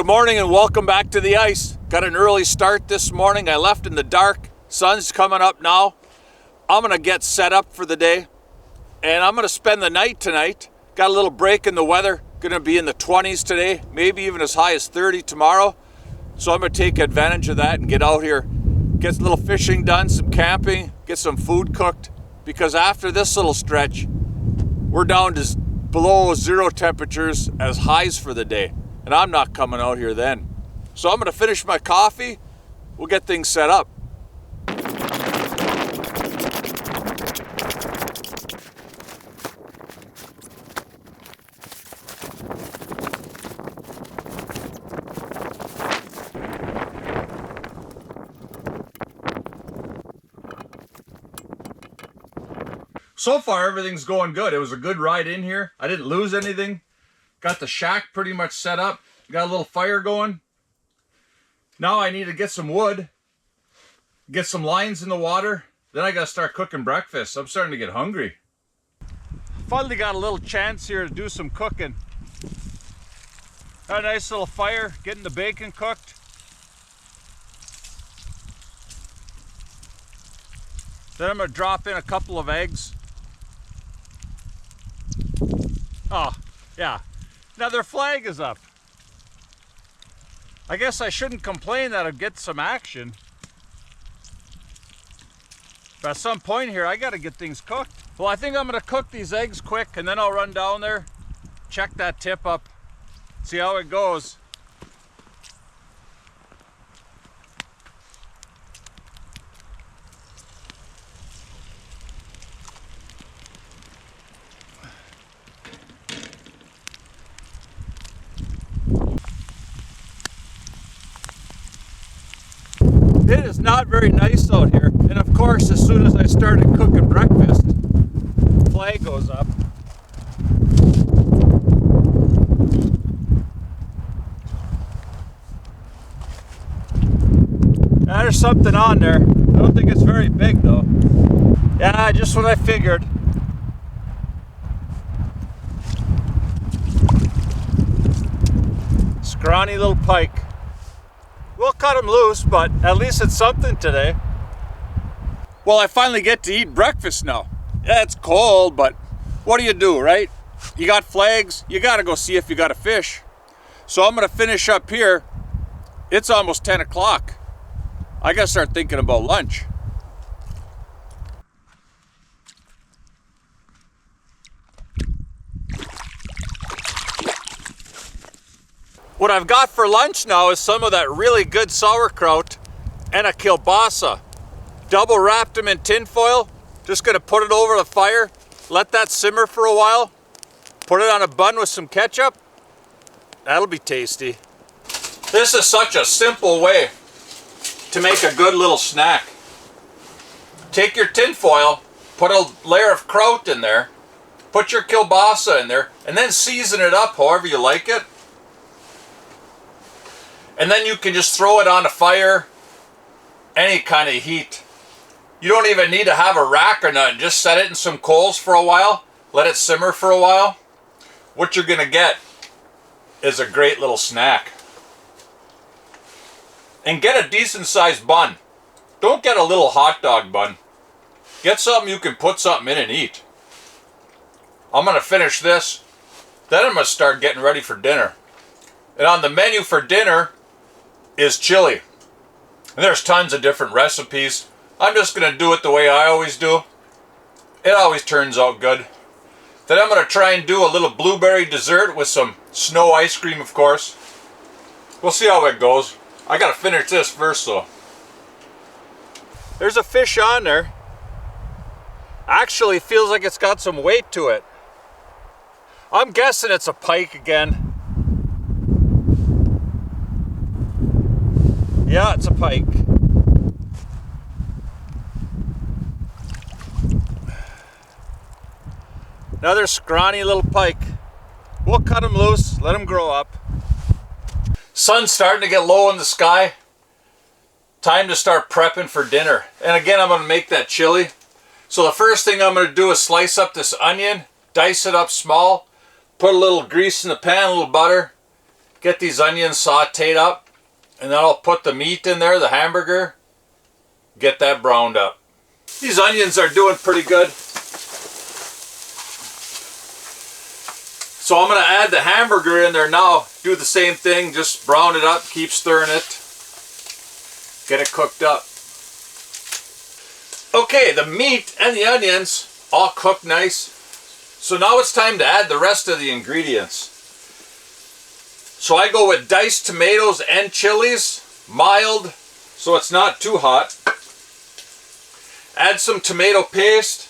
morning and welcome back to the ice. Got an early start this morning. I left in the dark. Sun's coming up now. I'm gonna get set up for the day and I'm gonna spend the night tonight. Got a little break in the weather. Gonna be in the 20s today, maybe even as high as 30 tomorrow. So I'm gonna take advantage of that and get out here, get a little fishing done, some camping, get some food cooked, because after this little stretch, we're down to below zero temperatures as highs for the day. And I'm not coming out here then. So I'm gonna finish my coffee. We'll get things set up. So far, everything's going good. It was a good ride in here. I didn't lose anything. Got the shack pretty much set up. Got a little fire going. Now I need to get some wood, get some lines in the water. Then I gotta start cooking breakfast. I'm starting to get hungry. Finally got a little chance here to do some cooking. Got a nice little fire, getting the bacon cooked. Then I'm gonna drop in a couple of eggs. Oh, yeah. Now their flag is up. I guess I shouldn't complain that I'd get some action. But at some point here, I gotta get things cooked. Well, I think I'm gonna cook these eggs quick and then I'll run down there, check that tip up, see how it goes. It is not very nice out here, and of course as soon as I started cooking breakfast, the flag goes up. Now, there's something on there. I don't think it's very big though. Yeah, just what I figured. Scrawny little pike. We'll cut them loose, but at least it's something today. Well, I finally get to eat breakfast now. Yeah, it's cold, but what do you do, right? You got flags, you gotta go see if you got a fish. So I'm gonna finish up here. It's almost 10 o'clock. I gotta start thinking about lunch. What I've got for lunch now is some of that really good sauerkraut and a kielbasa. Double wrapped them in tin foil. Just gonna put it over the fire, let that simmer for a while, put it on a bun with some ketchup. That'll be tasty. This is such a simple way to make a good little snack. Take your tin foil, put a layer of kraut in there, put your kielbasa in there, and then season it up however you like it. And then you can just throw it on a fire, any kind of heat. You don't even need to have a rack or nothing. Just set it in some coals for a while, let it simmer for a while. What you're gonna get is a great little snack. And get a decent sized bun. Don't get a little hot dog bun. Get something you can put something in and eat. I'm gonna finish this, then I'm gonna start getting ready for dinner. And on the menu for dinner is chili. And there's tons of different recipes. I'm just gonna do it the way I always do. It always turns out good. Then I'm gonna try and do a little blueberry dessert with some snow ice cream, of course. We'll see how it goes. I gotta finish this first though. There's a fish on there. Actually feels like it's got some weight to it. I'm guessing it's a pike again. Yeah, it's a pike. Another scrawny little pike. We'll cut them loose, let them grow up. Sun's starting to get low in the sky. Time to start prepping for dinner. And again, I'm going to make that chili. So the first thing I'm going to do is slice up this onion, dice it up small, put a little grease in the pan, a little butter, Get these onions sauteed up, and then I'll put the meat in there, the hamburger. Get that browned up. These onions are doing pretty good. So I'm going to add the hamburger in there now. Do the same thing, just brown it up, keep stirring it. Get it cooked up. Okay, the meat and the onions all cooked nice. So now it's time to add the rest of the ingredients. So I go with diced tomatoes and chilies, mild, so it's not too hot. Add some tomato paste,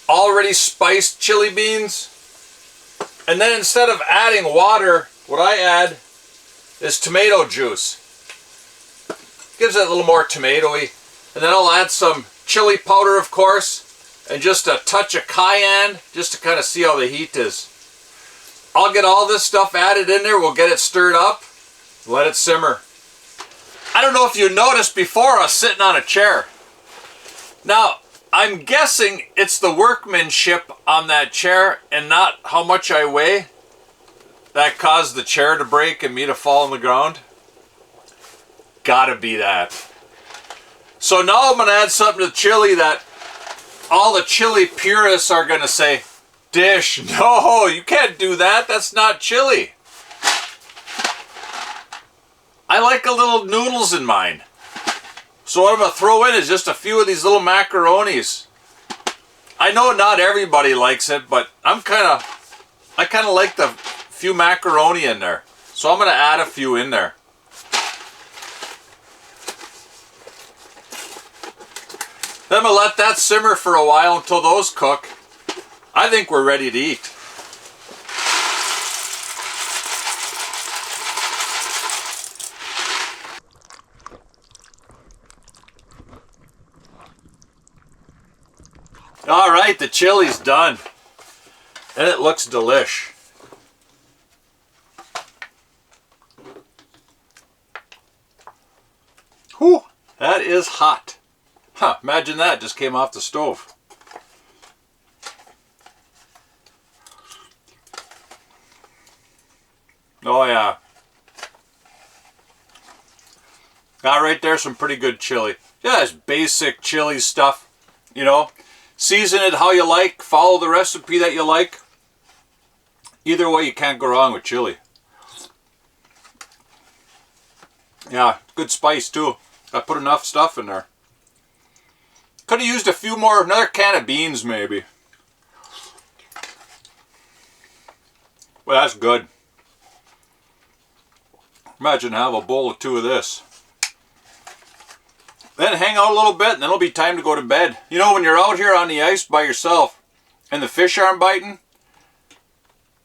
already spiced chili beans, and then instead of adding water, what I add is tomato juice. Gives it a little more tomatoey. And then I'll add some chili powder, of course, and just a touch of cayenne, just to kind of see how the heat is. I'll get all this stuff added in there, we'll get it stirred up, let it simmer. I don't know if you noticed before I was sitting on a chair. Now, I'm guessing it's the workmanship on that chair and not how much I weigh that caused the chair to break and me to fall on the ground. Gotta be that. So now I'm going to add something to the chili that all the chili purists are going to say, Dish, no, you can't do that. That's not chili. I like a little noodles in mine. So what I'm going to throw in is just a few of these little macaronis. I know not everybody likes it, but I kind of like the few macaroni in there. So I'm going to add a few in there. Then I'm going to let that simmer for a while until those cook. I think we're ready to eat. All right, the chili's done. And it looks delish. Whew, that is hot. Huh, imagine that, just came off the stove. Oh yeah. Got right there some pretty good chili. Yeah, it's basic chili stuff, you know. Season it how you like, follow the recipe that you like. Either way, you can't go wrong with chili. Yeah, good spice too. I put enough stuff in there. Could have used a few more, another can of beans maybe. Well, that's good. Imagine have a bowl of two of this. Then hang out a little bit and then it'll be time to go to bed. You know, when you're out here on the ice by yourself and the fish aren't biting,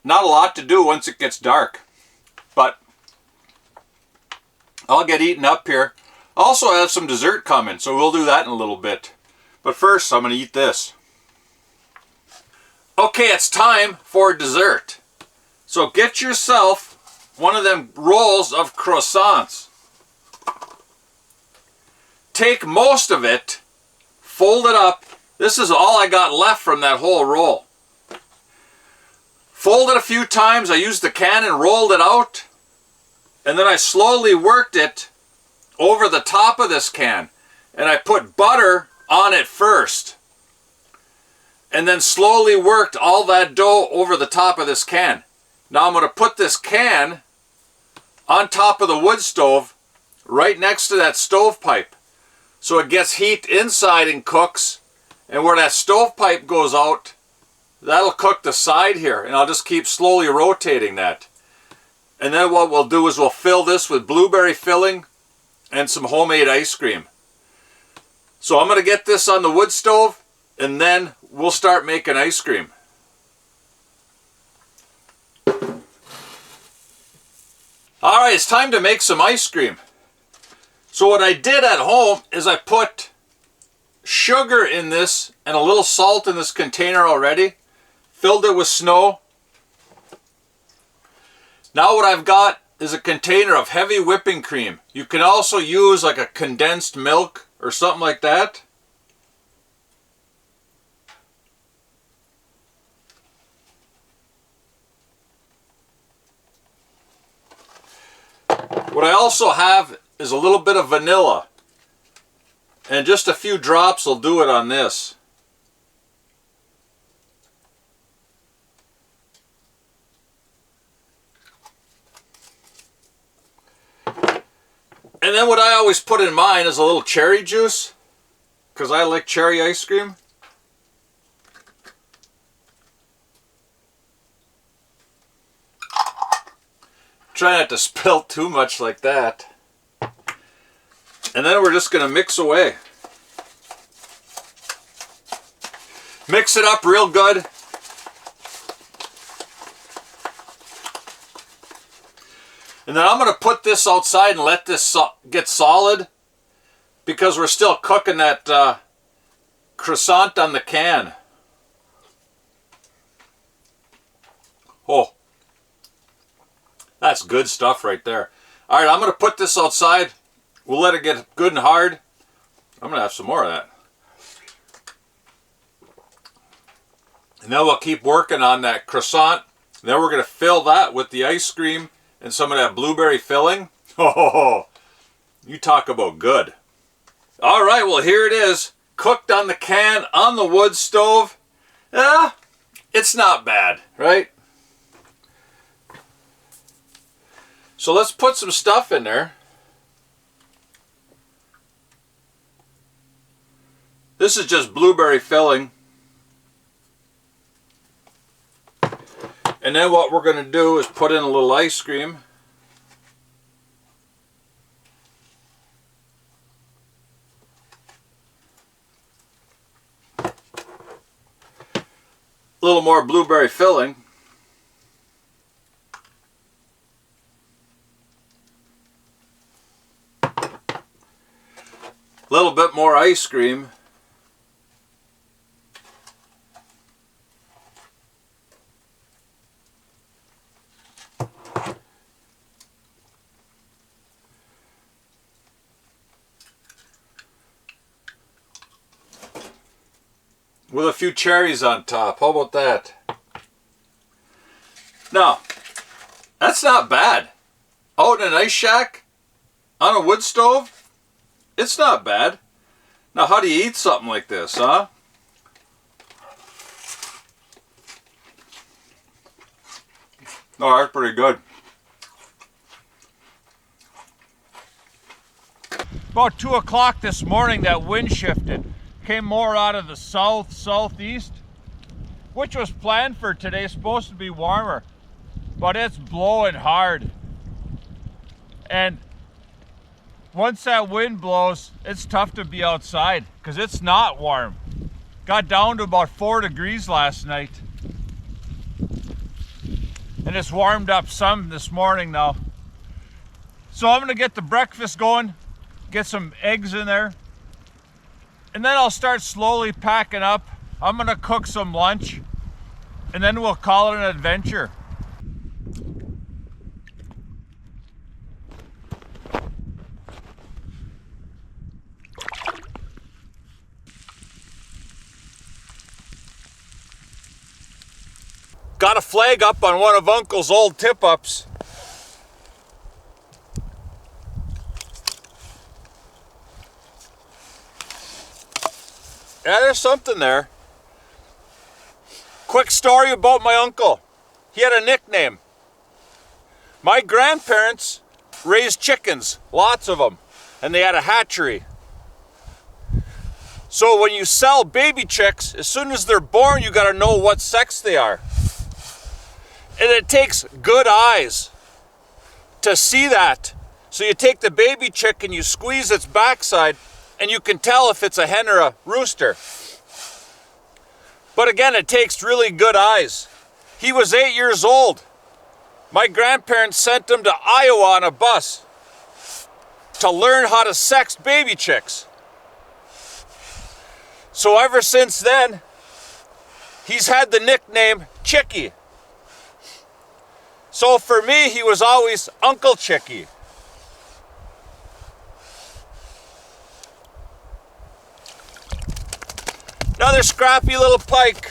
not a lot to do once it gets dark. But I'll get eaten up here. I also have some dessert coming, so we'll do that in a little bit. But first, I'm going to eat this. Okay, it's time for dessert. So get yourself one of them rolls of croissants. Take most of it, fold it up. This is all I got left from that whole roll. Fold it a few times. I used the can and rolled it out. And then I slowly worked it over the top of this can. And I put butter on it first. And then slowly worked all that dough over the top of this can. Now I'm going to put this can on top of the wood stove right next to that stovepipe. So it gets heat inside and cooks. And where that stovepipe goes out, that'll cook the side here. And I'll just keep slowly rotating that. And then what we'll do is we'll fill this with blueberry filling and some homemade ice cream. So I'm going to get this on the wood stove and then we'll start making ice cream. Alright, it's time to make some ice cream. So what I did at home is I put sugar in this and a little salt in this container already. Filled it with snow. Now what I've got is a container of heavy whipping cream. You can also use like a condensed milk or something like that. What I also have is a little bit of vanilla. And just a few drops will do it on this. And then what I always put in mine is a little cherry juice, because I like cherry ice cream. Try not to spill too much like that. And then we're just going to mix away. Mix it up real good. And then I'm going to put this outside and let this get solid, because we're still cooking that croissant on the can. Oh, that's good stuff right there. All right, I'm going to put this outside. We'll let it get good and hard. I'm going to have some more of that. And then we'll keep working on that croissant. And then we're going to fill that with the ice cream and some of that blueberry filling. Oh, you talk about good. All right, well, here it is. Cooked on the can on the wood stove. Yeah, it's not bad, right? So let's put some stuff in there. This is just blueberry filling. And then what we're going to do is put in a little ice cream. A little more blueberry filling. A little bit more ice cream. With a few cherries on top. How about that? Now, that's not bad. Out in an ice shack on a wood stove, it's not bad. Now, how do you eat something like this, huh? No, that's pretty good. About 2 o'clock this morning, that wind shifted. Came more out of the southeast, which was planned for today. Supposed to be warmer, but it's blowing hard. And once that wind blows, it's tough to be outside because it's not warm. Got down to about 4 degrees last night, and it's warmed up some this morning now. So I'm gonna get the breakfast going, get some eggs in there. And then I'll start slowly packing up. I'm gonna cook some lunch, and then we'll call it an adventure. Got a flag up on one of Uncle's old tip-ups. Yeah, there's something there. Quick story about my uncle. He had a nickname. My grandparents raised chickens, lots of them, and they had a hatchery. So when you sell baby chicks, as soon as they're born, you got to know what sex they are. And it takes good eyes to see that. So you take the baby chick and you squeeze its backside, and you can tell if it's a hen or a rooster. But again, it takes really good eyes. He was 8 years old. My grandparents sent him to Iowa on a bus to learn how to sex baby chicks. So ever since then, he's had the nickname Chickie. So for me, he was always Uncle Chickie. Another scrappy little pike.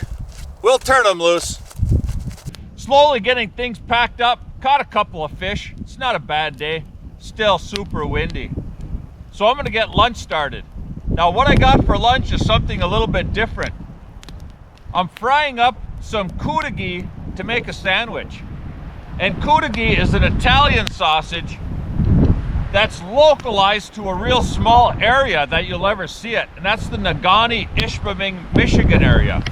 We'll turn him loose. Slowly getting things packed up. Caught a couple of fish. It's not a bad day. still super windy. So I'm gonna get lunch started. Now what I got for lunch is something a little bit different. I'm frying up some kielbasa to make a sandwich. And kielbasa is an Italian sausage that's localized to a real small area that you'll ever see it, and that's the Negaunee-Ishpeming, Michigan area.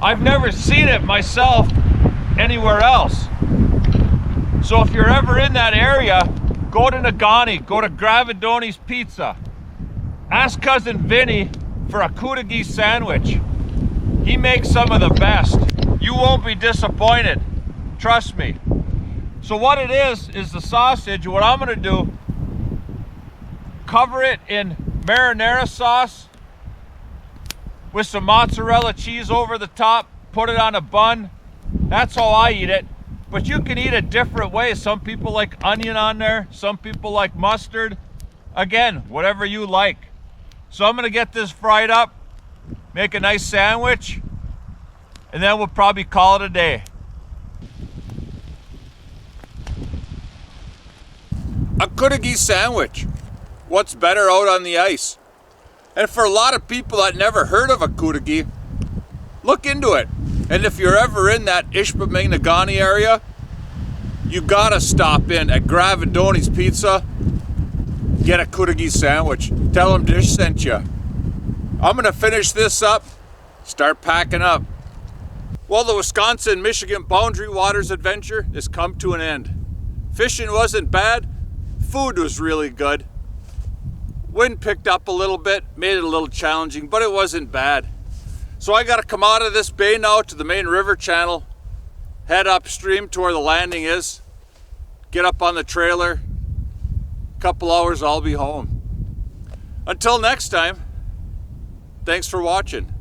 I've never seen it myself anywhere else. So if you're ever in that area, go to Negaunee, go to Gravidoni's Pizza. Ask Cousin Vinny for a kielbasa sandwich. He makes some of the best. You won't be disappointed, trust me. So what it is the sausage. What I'm gonna do, cover it in marinara sauce with some mozzarella cheese over the top, put it on a bun. That's how I eat it. But you can eat it different ways. Some people like onion on there, some people like mustard. Again, whatever you like. So I'm gonna get this fried up, make a nice sandwich, and then we'll probably call it a day. A kielbasa sandwich. What's better out on the ice? And for a lot of people that never heard of a kielbasa, look into it. And if you're ever in that Ishpeming, Negaunee area, you gotta stop in at Gravidoni's Pizza, get a kielbasa sandwich. Tell them Dish sent you. I'm gonna finish this up, start packing up. Well, the Wisconsin-Michigan Boundary Waters adventure has come to an end. Fishing wasn't bad. Food was really good. Wind picked up a little bit, made it a little challenging, but it wasn't bad. So I gotta come out of this bay now to the main river channel, head upstream to where the landing is, get up on the trailer. Couple hours, I'll be home. Until next time, thanks for watching.